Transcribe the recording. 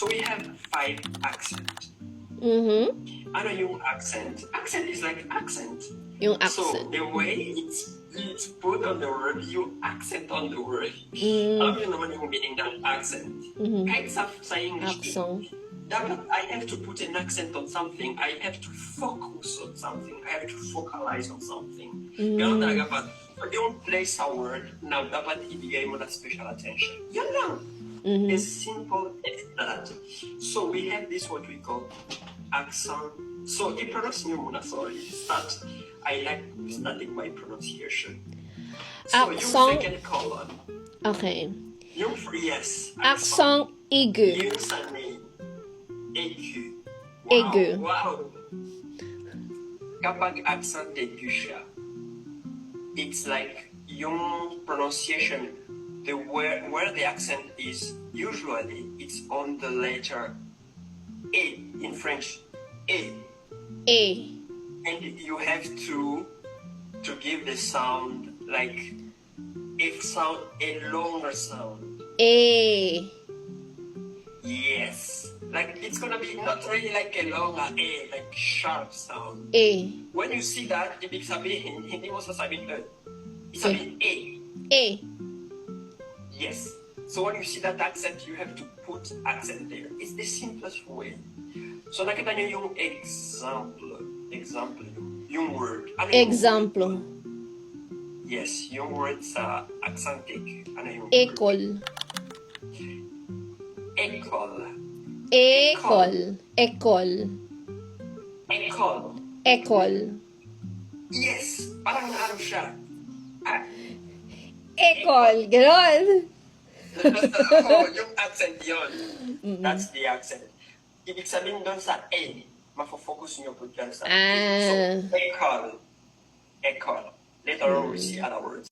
So we have 5 accents. Ano yung accent? Accent is like accent. Yung So accent. the way it's put on the word, you accent on the word. Alam niyo naman yung meaning ng accent. Kahit sa English, Accent. dapat I have to put an accent on something. I have to focus on something. I have to focalize on something. Ganun talaga pa. Pag yung place sa word na dapat ibigay mo na special attention. Yan lang. As simple as that. So we have this what we call accent. So i-pronounce nyo muna, sorry. I like starting my pronunciation. So yung Accent. second colon. Okay. Yung yes. Accent aigu. Yung sa name. Aigu. Aigu. Wow. Kapag accent aigu siya, it's like yung pronunciation, where the accent is, usually it's on the letter A in French. A. A. And you have to give the sound like a longer sound. A. Yes. Like it's gonna be not really like a long A, like sharp sound. A. When you see that, ibig sabihin, hindi mo sasabihin A. Isabihin A. A. Yes. So when you see that accent, you have to put accent there. It's the simplest way. So nakita niyo yung example, yung word. Ano yung Example. word? Yes, yung word sa accentic. Ano yung École. École. École. École. École. École. Yes! Parang ano siya. École. Ganon. Oh, yung accent yun. That's the accent. Ibig sabihin doon sa A, mafo-focus nyo po dyan sa A. So, école. École. Later on, we see other words.